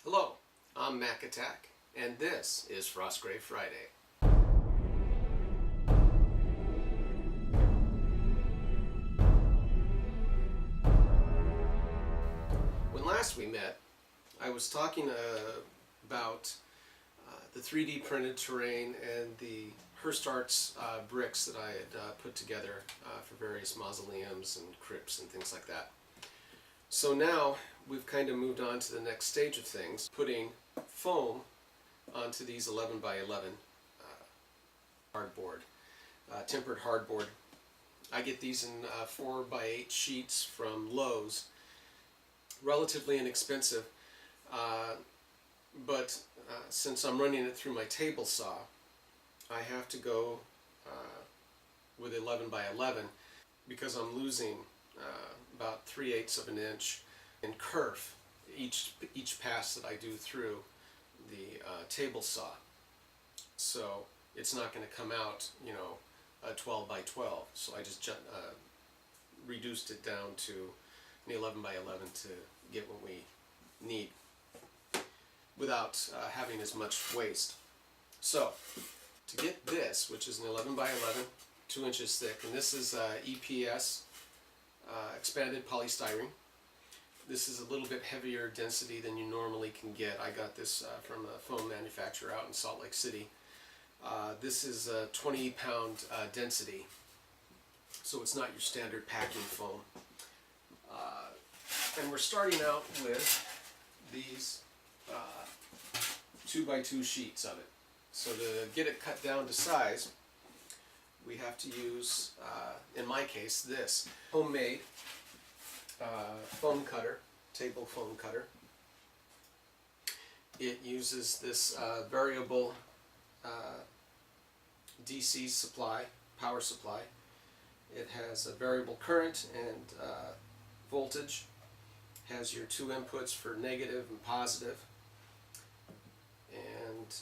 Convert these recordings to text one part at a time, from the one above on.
Hello, I'm Mac Attack, and this is Frostgrave Friday. When last we met, I was talking about the 3D printed terrain and the Hearst Arts bricks that I had put together for various mausoleums and crypts and things like that. So now we've kind of moved on to the next stage of things, putting foam onto these 11 by 11 hardboard, tempered hardboard. I get these in 4 by 8 sheets from Lowe's, relatively inexpensive, but since I'm running it through my table saw, I have to go with 11 by 11 because I'm losing about 3/8 of an inch in kerf each pass that I do through the table saw. So it's not going to come out, a 12 by 12. So I just reduced it down to the 11 by 11 to get what we need without having as much waste. So to get this, which is an 11 by 11, 2 inches thick, and this is EPS, expanded polystyrene. This is a little bit heavier density than you normally can get. I got this from a foam manufacturer out in Salt Lake City. This is a 20-pound density, so it's not your standard packing foam. And we're starting out with these 2 by 2 sheets of it. So to get it cut down to size, we have to use, in my case, this homemade foam cutter, table foam cutter. It uses this variable DC supply, power supply. It has a variable current and voltage. Has your 2 inputs for negative and positive. And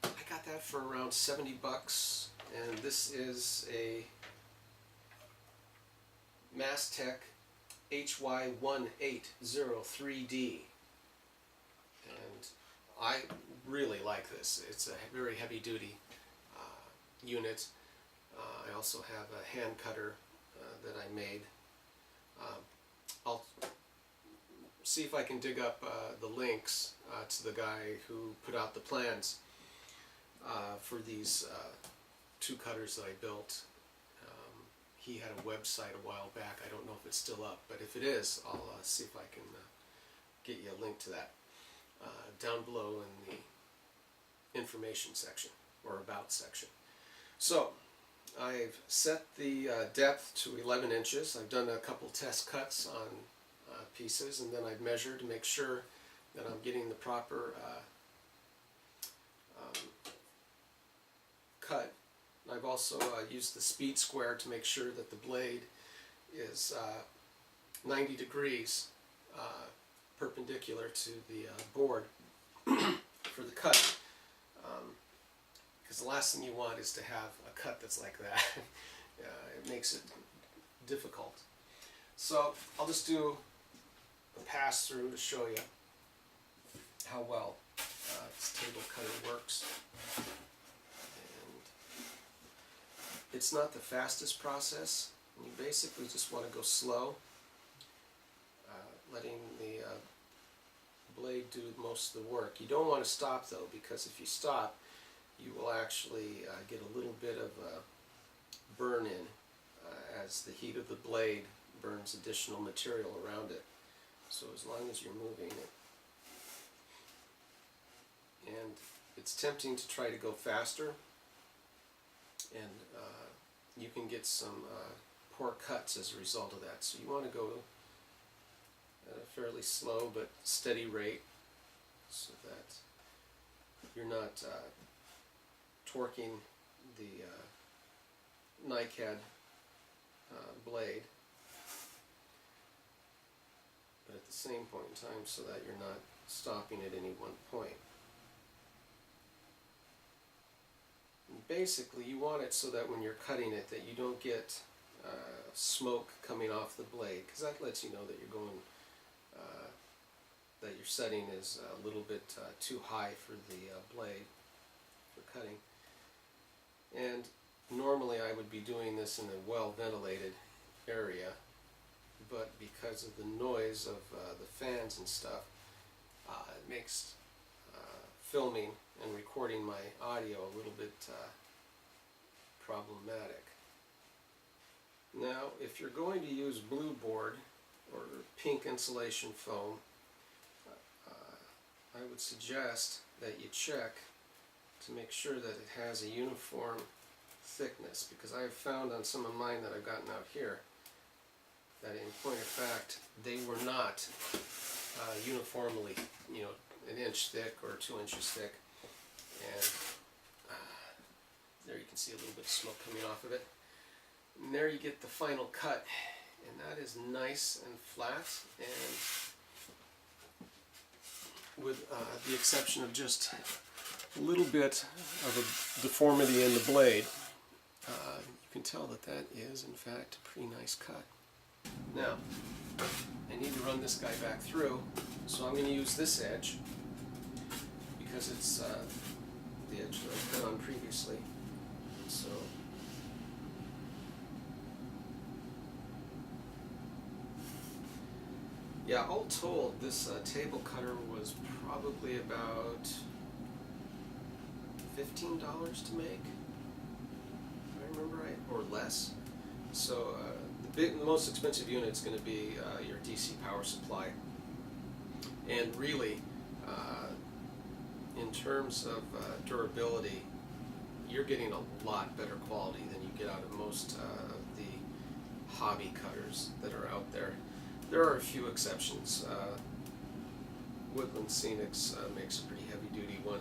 I got that for around 70 bucks. And this is a Mastech HY1803D. And I really like this. It's a very heavy duty unit. I also have a hand cutter that I made. I'll see if I can dig up the links to the guy who put out the plans for these 2 cutters that I built. He had a website a while back. I don't know if it's still up, but if it is, I'll see if I can get you a link to that down below in the information section or about section. So I've set the depth to 11 inches. I've done a couple test cuts on pieces, and then I've measured to make sure that I'm getting the proper cut. I've also used the speed square to make sure that the blade is 90 degrees perpendicular to the board for the cut. Because the last thing you want is to have a cut that's like that. It makes it difficult. So I'll just do a pass through to show you how well this table cutter works. It's not the fastest process. You basically just want to go slow, letting the blade do most of the work. You don't want to stop though, because if you stop, you will actually get a little bit of a burn in as the heat of the blade burns additional material around it. So as long as you're moving it. And it's tempting to try to go faster, and you can get some poor cuts as a result of that. So you want to go at a fairly slow but steady rate so that you're not torquing the NiCad blade, but at the same point in time so that you're not stopping at any one point. Basically, you want it so that when you're cutting it, that you don't get smoke coming off the blade, because that lets you know that you're going that your setting is a little bit too high for the blade for cutting. And normally I would be doing this in a well ventilated area, but because of the noise of the fans and stuff, it makes filming and recording my audio a little bit problematic. Now, if you're going to use blue board or pink insulation foam, I would suggest that you check to make sure that it has a uniform thickness, because I have found on some of mine that I've gotten out here that in point of fact they were not uniformly, an inch thick or 2 inches thick, and there you can see a little bit of smoke coming off of it. And there you get the final cut, and that is nice and flat, and with the exception of just a little bit of a deformity in the blade, you can tell that that is in fact a pretty nice cut. Now, I need to run this guy back through, so I'm going to use this edge because it's the edge that I've cut on previously. So yeah, all told, this table cutter was probably about $15 to make, if I remember right, or less. So the most expensive unit is going to be your DC power supply. And really, in terms of durability, you're getting a lot better quality than you get out of most of the hobby cutters that are out there. There are a few exceptions. Woodland Scenics makes a pretty heavy-duty one,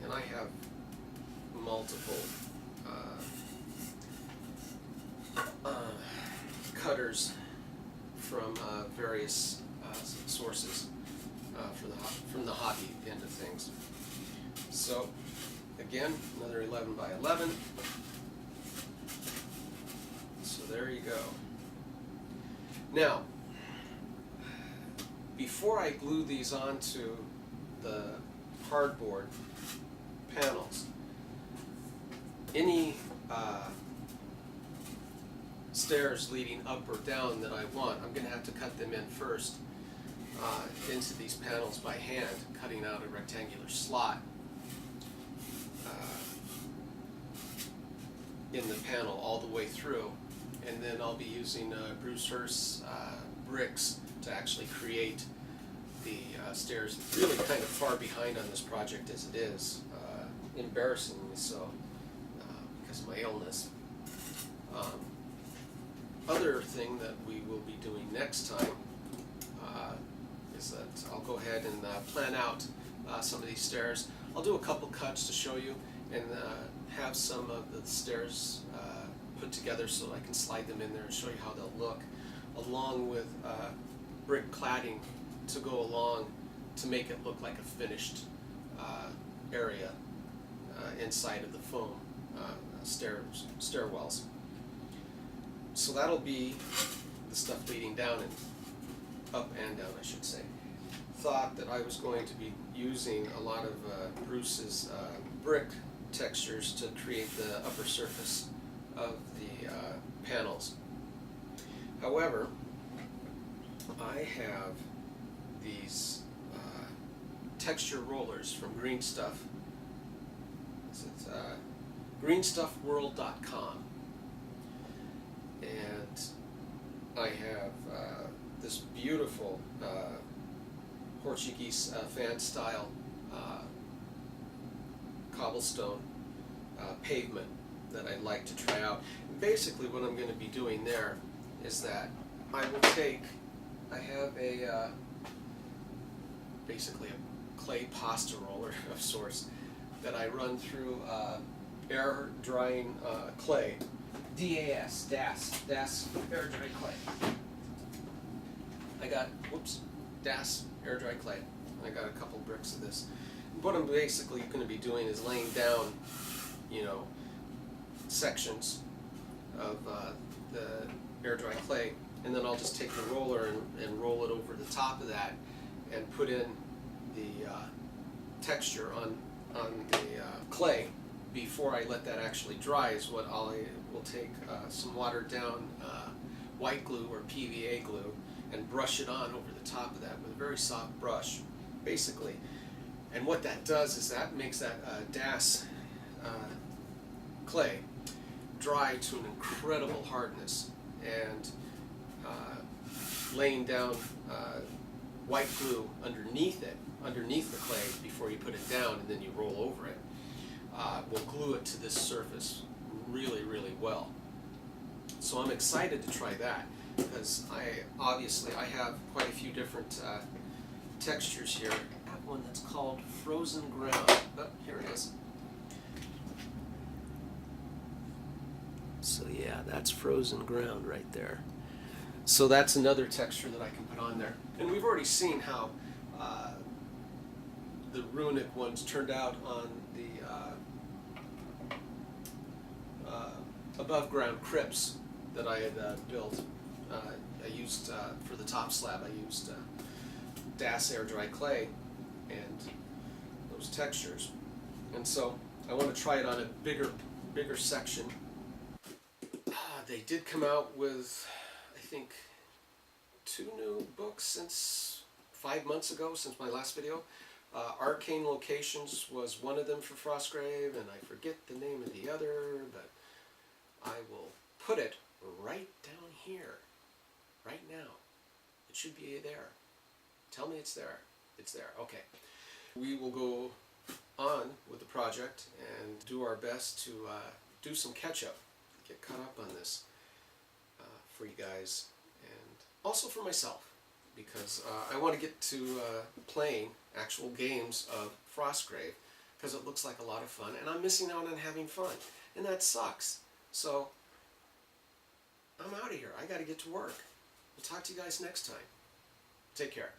and I have multiple cutters from various sources from the hobby end of things. So again, another 11 by 11. So there you go. Now, before I glue these onto the cardboard panels, any stairs leading up or down that I want, I'm going to have to cut them in first into these panels by hand, cutting out a rectangular slot in the panel all the way through, and then I'll be using Bruce Hurst's bricks to actually create the stairs. Really kind of far behind on this project as it is, embarrassingly so, because of my illness. Other thing that we will be doing next time is that I'll go ahead and plan out some of these stairs. I'll do a couple cuts to show you, and have some of the stairs put together so I can slide them in there and show you how they'll look, along with brick cladding to go along to make it look like a finished area inside of the foam stairwells. So that'll be the stuff leading down and up and down, I should say. Thought that I was going to be using a lot of Bruce's brick textures to create the upper surface of the panels. However, I have these texture rollers from Green Stuff. It's greenstuffworld.com, and I have this beautiful Portuguese fan style cobblestone pavement that I'd like to try out. Basically what I'm going to be doing there is that I have a basically a clay pasta roller of sorts that I run through air drying clay, DAS air dry clay. I got, DAS air dry clay. I got a couple bricks of this. What I'm basically going to be doing is laying down, sections of the air dry clay, and then I'll just take the roller and roll it over the top of that and put in the texture on the clay before I let that actually dry. Is what I will take some watered down white glue or PVA glue and brush it on over the top of that with a very soft brush, basically. And what that does is that makes that DAS clay dry to an incredible hardness, and laying down white glue underneath the clay before you put it down and then you roll over it, will glue it to this surface really, really well. So I'm excited to try that, because I have quite a few different textures here. I have one that's called Frozen Ground. Oh, here it is. So yeah, that's Frozen Ground right there. So that's another texture that I can put on there. And we've already seen how the runic ones turned out on the above ground crypts that I had built. I used, for the top slab, I used DAS air dry clay and those textures. And so I want to try it on a bigger section. They did come out with, I think, 2 new books since 5 months ago, since my last video. Arcane Locations was one of them for Frostgrave, and I forget the name of the other, but I will put it right down here, right now. It should be there. Tell me it's there. It's there. Okay. We will go on with the project and do our best to do some catch-up, get caught up on this for you guys, and also for myself, because I want to get to playing actual games of Frostgrave, because it looks like a lot of fun, and I'm missing out on having fun, and that sucks. So I'm out of here. I got to get to work. We'll talk to you guys next time. Take care.